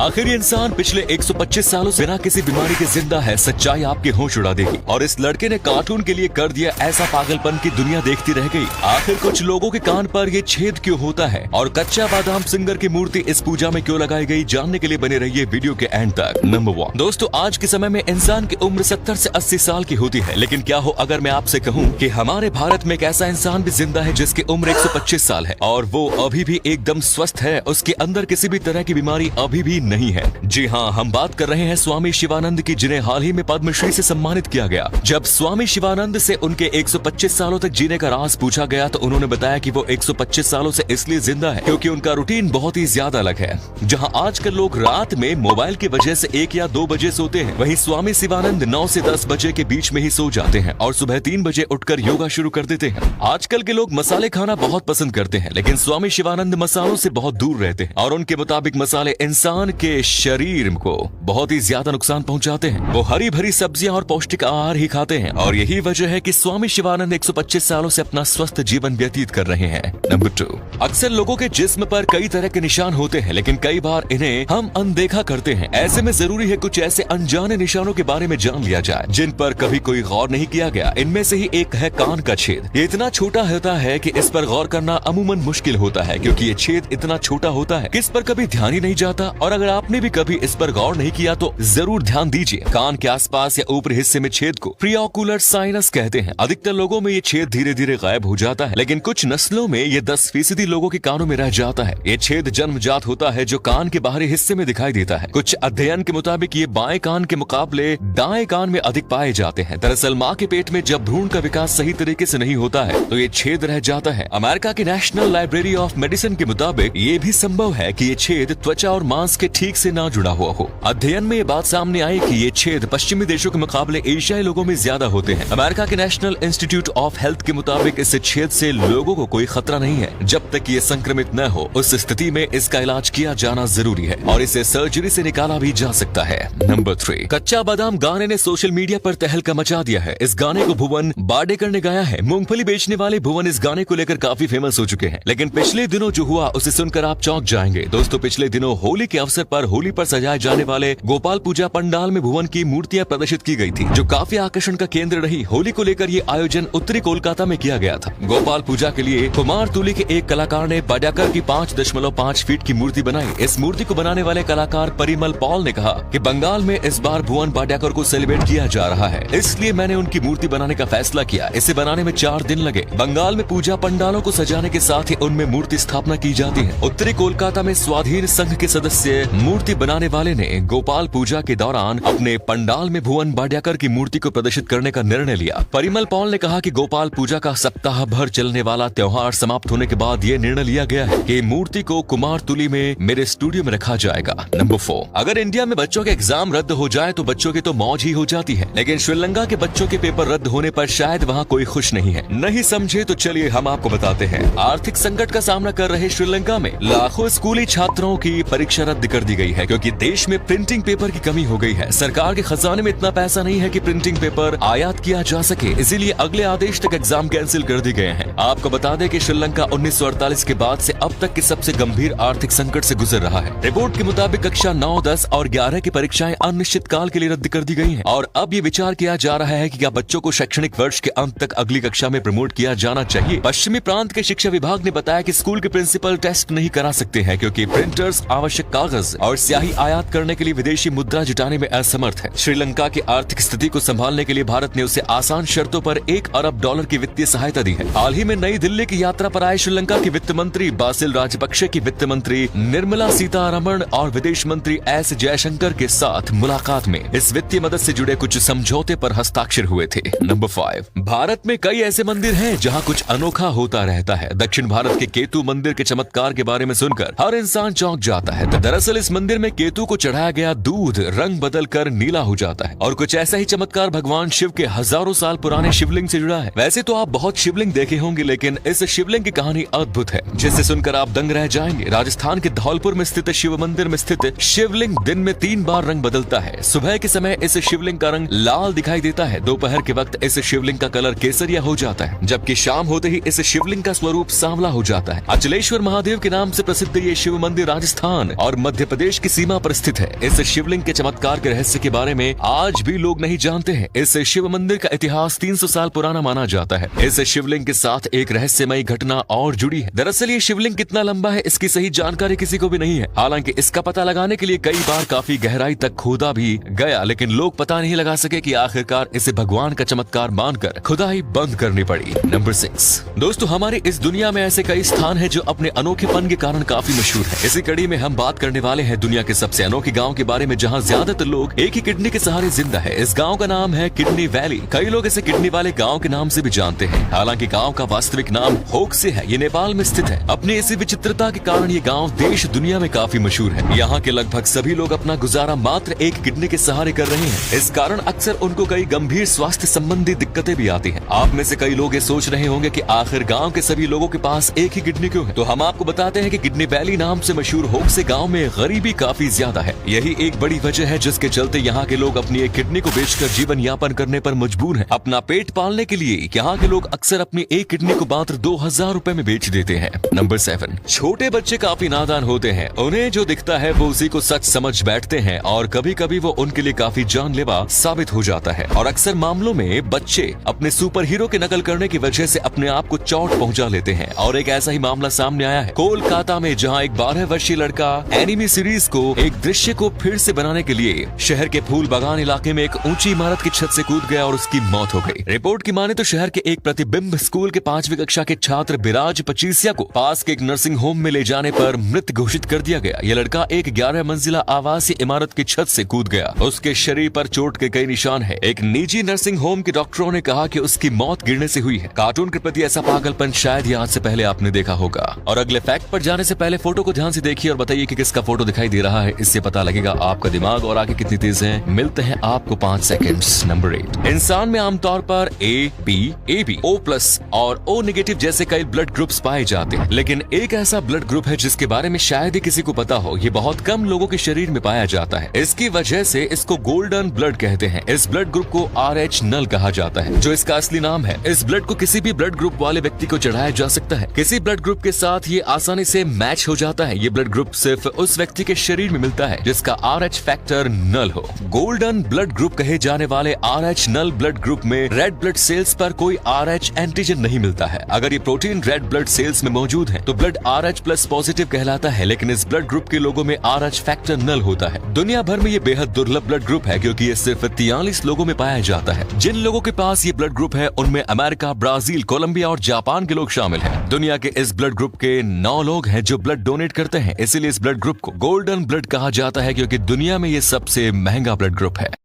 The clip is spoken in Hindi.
आखिर ये इंसान पिछले 125 सालों से बिना किसी बीमारी के जिंदा है, सच्चाई आपके होश उड़ा देगी। और इस लड़के ने कार्टून के लिए कर दिया ऐसा पागलपन की दुनिया देखती रह गई। आखिर कुछ लोगों के कान पर ये छेद क्यों होता है और कच्चा बादाम सिंगर की मूर्ति इस पूजा में क्यों लगाई गई, जानने के लिए बने रहिए वीडियो के एंड तक। नंबर 1 दोस्तों, आज के समय में इंसान की उम्र 70 से 80 साल की होती है, लेकिन क्या हो अगर मैं आपसे कहूँ कि हमारे भारत में एक ऐसा इंसान भी जिंदा है जिसकी उम्र 125 साल है और वो अभी भी एकदम स्वस्थ है, उसके अंदर किसी भी तरह की बीमारी अभी भी नहीं है। जी हाँ, हम बात कर रहे हैं स्वामी शिवानंद की, जिन्हें हाल ही में पद्मश्री से सम्मानित किया गया। जब स्वामी शिवानंद से उनके 125 सालों तक जीने का राज पूछा गया तो उन्होंने बताया कि वो 125 सालों से इसलिए जिंदा है क्योंकि उनका रूटीन बहुत ही ज्यादा अलग है। जहां आजकल लोग रात में मोबाइल की वजह से 1 या 2 बजे सोते हैं, वहीं स्वामी शिवानंद 9 से 10 बजे के बीच में ही सो जाते हैं और सुबह 3 बजे उठकर योगा शुरू कर देते हैं। आजकल के लोग मसाले खाना बहुत पसंद करते हैं, लेकिन स्वामी शिवानंद मसालों से बहुत दूर रहते हैं और उनके मुताबिक मसाले इंसान के शरीर को बहुत ही ज्यादा नुकसान पहुंचाते हैं। वो हरी भरी सब्जियां और पौष्टिक आहार ही खाते हैं और यही वजह है कि स्वामी शिवानंद 125 सालों से अपना स्वस्थ जीवन व्यतीत कर रहे हैं। नंबर 2, अक्सर लोगों के जिस्म पर कई तरह के निशान होते हैं, लेकिन कई बार इन्हें हम अनदेखा करते हैं। ऐसे में जरूरी है कुछ ऐसे अनजाने निशानों के बारे में जान लिया जाए जिन पर कभी कोई गौर नहीं किया गया। इनमें से ही एक है कान का छेद। ये इतना छोटा होता है कि इस पर गौर करना अमूमन मुश्किल होता है क्योंकि ये छेद इतना छोटा होता है कि इस पर कभी ध्यान ही नहीं जाता। और अगर आपने भी कभी इस पर गौर नहीं किया तो जरूर ध्यान दीजिए। कान के आसपास या ऊपरी हिस्से में छेद को प्रीओकुलर साइनस कहते हैं। अधिकतर लोगों में ये छेद धीरे धीरे गायब हो जाता है, लेकिन कुछ नस्लों में ये 10% लोगों के कानों में रह जाता है। ये छेद जन्मजात होता है जो कान के बाहरी हिस्से में दिखाई देता है। कुछ अध्ययन के मुताबिक ये बाएं कान के मुकाबले दाएं कान में अधिक पाए जाते हैं। दरअसल माँ के पेट में जब भ्रूण का विकास सही तरीके से नहीं होता है तो ये छेद रह जाता है। अमेरिका की नेशनल लाइब्रेरी ऑफ मेडिसिन के मुताबिक ये भी संभव है कि ये छेद त्वचा और मांस के ठीक से ना जुड़ा हुआ हो। अध्ययन में ये बात सामने आई कि ये छेद पश्चिमी देशों के मुकाबले एशियाई लोगों में ज्यादा होते हैं। अमेरिका के नेशनल इंस्टीट्यूट ऑफ हेल्थ के मुताबिक इस छेद से लोगों को कोई खतरा नहीं है। जब तक ये संक्रमित न हो उस स्थिति में इसका इलाज किया जाना जरूरी है और इसे सर्जरी से निकाला भी जा सकता है। नंबर 3, कच्चा बादाम गाने ने सोशल मीडिया पर तहलका मचा दिया है। इस गाने को भुवन बाडेकर ने गाया है। मूंगफली बेचने वाले भुवन इस गाने को लेकर काफी फेमस हो चुके हैं, लेकिन पिछले दिनों जो हुआ उसे सुनकर आप चौंक जाएंगे। दोस्तों, पिछले दिनों होली के अवसर पर होली पर सजाए जाने वाले गोपाल पूजा पंडाल में भुवन की मूर्तियां प्रदर्शित की गई थी, जो काफी आकर्षण का केंद्र रही। होली को लेकर ये आयोजन उत्तरी कोलकाता में किया गया था। गोपाल पूजा के लिए कुमारतुली के एक कलाकार ने बाडेकर की 5.5 फीट की मूर्ति बनाई। इस मूर्ति को बनाने वाले कलाकार परिमल पॉल ने कहा कि बंगाल में इस बार भुवन बाडेकर को सेलिब्रेट किया जा रहा है, इसलिए मैंने उनकी मूर्ति बनाने का फैसला किया। इसे बनाने में 4 दिन लगे। बंगाल में पूजा पंडालों को सजाने के साथ ही उनमें मूर्ति स्थापना की जाती है। उत्तरी कोलकाता में स्वाधीन संघ के सदस्य मूर्ति बनाने वाले ने गोपाल पूजा के दौरान अपने पंडाल में भुवन बाडेकर की मूर्ति को प्रदर्शित करने का निर्णय लिया। परिमल पॉल ने कहा कि गोपाल पूजा का सप्ताह भर चलने वाला त्योहार समाप्त होने के बाद ये निर्णय लिया गया है कि मूर्ति को कुमारतुली में मेरे स्टूडियो में रखा जाएगा। नंबर 4, अगर इंडिया में बच्चों के एग्जाम रद्द हो जाए तो बच्चों की तो मौज ही हो जाती है, लेकिन श्रीलंका के बच्चों के पेपर रद्द होने पर शायद वहाँ कोई खुश नहीं है। नहीं समझे तो चलिए हम आपको बताते हैं। आर्थिक संकट का सामना कर रहे श्रीलंका में लाखों स्कूली छात्रों की परीक्षा रद्द कर दी गई है क्योंकि देश में प्रिंटिंग पेपर की कमी हो गई है। सरकार के खजाने में इतना पैसा नहीं है कि प्रिंटिंग पेपर आयात किया जा सके, इसीलिए अगले आदेश तक एग्जाम कैंसिल कर दिए गए हैं। आपको बता दें कि श्रीलंका 1948 के बाद से अब तक के सबसे गंभीर आर्थिक संकट से गुजर रहा है। रिपोर्ट के मुताबिक कक्षा 9, 10 और 11 की परीक्षाएं अनिश्चित काल के लिए रद्द कर दी गई हैं और अब ये विचार किया जा रहा है कि क्या बच्चों को शैक्षणिक वर्ष के अंत तक अगली कक्षा में प्रमोट किया जाना चाहिए। पश्चिमी प्रांत के शिक्षा विभाग ने बताया कि स्कूल के प्रिंसिपल टेस्ट नहीं करा सकते हैं क्योंकि प्रिंटर्स आवश्यक कागज और स्याही आयात करने के लिए विदेशी मुद्रा जुटाने में असमर्थ है। श्रीलंका की आर्थिक स्थिति को संभालने के लिए भारत ने उसे आसान शर्तों पर $1 अरब की वित्तीय सहायता दी है। हाल ही में नई दिल्ली की यात्रा पर आए श्रीलंका के वित्त मंत्री बासिल राजपक्षे की वित्त मंत्री निर्मला सीतारमण और विदेश मंत्री एस जयशंकर के साथ मुलाकात में इस वित्तीय मदद से जुड़े कुछ समझौते पर हस्ताक्षर हुए थे। नंबर 5, भारत में कई ऐसे मंदिर हैं जहां कुछ अनोखा होता रहता है। दक्षिण भारत के केतु मंदिर के चमत्कार के बारे में सुनकर हर इंसान चौंक जाता है। दरअसल इस मंदिर में केतु को चढ़ाया गया दूध रंग बदल कर नीला हो जाता है और कुछ ऐसा ही चमत्कार भगवान शिव के हजारों साल पुराने शिवलिंग से जुड़ा है। वैसे तो आप बहुत शिवलिंग देखे होंगे, लेकिन इस शिवलिंग की कहानी अद्भुत है जिसे सुनकर आप दंग रह जाएंगे। राजस्थान के धौलपुर में स्थित शिव मंदिर में स्थित शिवलिंग दिन में 3 बार रंग बदलता है। सुबह के समय इस शिवलिंग का रंग लाल दिखाई देता है, दोपहर के वक्त इस शिवलिंग का कलर केसरिया हो जाता है, जबकि शाम होते ही इस शिवलिंग का स्वरूप सांवला हो जाता है। अचलेश्वर महादेव के नाम से प्रसिद्ध ये शिव मंदिर राजस्थान और मध्य प्रदेश की सीमा पर स्थित है। इस शिवलिंग के चमत्कार के रहस्य के बारे में आज भी लोग नहीं जानते हैं। इस शिव मंदिर का इतिहास 300 साल पुराना माना जाता है। इस शिवलिंग के साथ एक रहस्यमयी घटना और जुड़ी है। दरअसल ये शिवलिंग कितना लंबा है इसकी सही जानकारी किसी को भी नहीं है। हालांकि इसका पता लगाने के लिए कई बार काफी गहराई तक खोदा भी गया, लेकिन लोग पता नहीं लगा सके कि आखिरकार इसे भगवान का चमत्कार मानकर खुदाई बंद करनी पड़ी। नंबर 6 दोस्तों, हमारी इस दुनिया में ऐसे कई स्थान है जो अपने अनोखेपन के कारण काफी मशहूर है। इसी कड़ी में हम बात करने वाले हैं दुनिया के सबसे अनोखे गांव के बारे में, जहां ज्यादातर लोग एक ही किडनी के सहारे जिंदा है। इस गांव का नाम है किडनी वैली। कई लोग इसे किडनी वाले गांव के नाम से भी जानते हैं। हालांकि गांव का वास्तविक नाम होक्से है। ये नेपाल में स्थित है। अपनी इसी विचित्रता के कारण ये गांव देश दुनिया में काफी मशहूर है। यहाँ के लगभग सभी लोग अपना गुजारा मात्र एक किडनी के सहारे कर रहे हैं। इस कारण अक्सर उनको कई गंभीर स्वास्थ्य संबंधी दिक्कतें भी आती हैं। आप में से कई लोग ये सोच रहे होंगे कि आखिर गांव के सभी लोगों के पास एक ही किडनी क्यों है? तो हम आपको बताते हैं कि किडनी वैली नाम से मशहूर होक्से गांव में गरीबी काफी ज्यादा है। यही एक बड़ी वजह है जिसके चलते यहाँ के लोग अपनी एक किडनी को बेचकर जीवन यापन करने पर मजबूर हैं। अपना पेट पालने के लिए यहाँ के लोग अक्सर अपनी एक किडनी को मात्र 2000 रुपए में बेच देते हैं। नंबर 7 छोटे बच्चे काफी नादान होते हैं। उन्हें जो दिखता है वो उसी को सच समझ बैठते हैं और कभी कभी वो उनके लिए काफी जानलेवा साबित हो जाता है। और अक्सर मामलों में बच्चे अपने सुपर हीरो की नकल करने की वजह से अपने आप को चोट पहुंचा लेते हैं। और एक ऐसा ही मामला सामने आया है कोलकाता में, जहां एक 12 वर्षीय लड़का एनिमी सीरीज को एक दृश्य को फिर से बनाने के लिए शहर के फूल बागान इलाके में एक ऊंची इमारत की छत से कूद गया और उसकी मौत हो गई। रिपोर्ट की माने तो शहर के एक प्रतिबिंब स्कूल के 5वीं कक्षा के छात्र बिराज पचीसिया को पास के एक नर्सिंग होम में ले जाने पर मृत घोषित कर दिया गया। यह लड़का एक 11 मंजिला आवासीय इमारत की छत से कूद गया। उसके शरीर पर चोट के कई निशान है। एक निजी नर्सिंग होम के डॉक्टरों ने कहा कि उसकी मौत गिरने से हुई है। कार्टून के प्रति ऐसा पागलपन शायद ही आज से पहले आपने देखा होगा। और अगले फैक्ट पर जाने से पहले फोटो को ध्यान से देखिए और बताइए कि किसका फोटो दिखाई दे रहा है। इससे पता लगेगा आपका दिमाग और आंखें कितनी तेज है। मिलते हैं आपको 5 सेकंड्स। नंबर 8 इंसान में आमतौर पर A B, A B, O plus और ओ नेगेटिव जैसे कई ब्लड ग्रुप्स पाए जाते हैं, लेकिन एक ऐसा ब्लड ग्रुप है जिसके बारे में शायद ही किसी को पता हो। ये बहुत कम लोगों के शरीर में पाया जाता है। इसकी वजह से इसको गोल्डन ब्लड कहते हैं। इस ब्लड ग्रुप को RH नल कहा जाता है, जो इसका असली नाम है। इस ब्लड को किसी भी ब्लड ग्रुप वाले व्यक्ति को चढ़ाया जा सकता है। किसी ब्लड ग्रुप के साथ ये आसानी से मैच हो जाता है। ये ब्लड ग्रुप सिर्फ उस व्यक्ति के शरीर में मिलता है जिसका RH फैक्टर नल हो। गोल्डन ब्लड ग्रुप कहे जाने वाले RH नल ब्लड ग्रुप में रेड ब्लड सेल्स पर कोई RH एंटीजन नहीं मिलता है। अगर ये प्रोटीन रेड ब्लड सेल्स में मौजूद है तो ब्लड RH प्लस पॉजिटिव कहलाता है, लेकिन इस ब्लड ग्रुप के लोगों में RH फैक्टर नल होता है। दुनिया भर में ये बेहद दुर्लभ ब्लड ग्रुप है क्योंकि ये सिर्फ 43 लोगों में पाया जाता है। जिन लोगों के पास ये ब्लड ग्रुप है उनमें अमेरिका, ब्राजील, कोलंबिया और जापान के लोग शामिल हैं। दुनिया के इस ब्लड ग्रुप के 9 लोग हैं जो ब्लड डोनेट करते हैं। इसीलिए इस ब्लड ग्रुप को गोल्डन ब्लड कहा जाता है क्योंकि दुनिया में ये सबसे महंगा ब्लड ग्रुप है।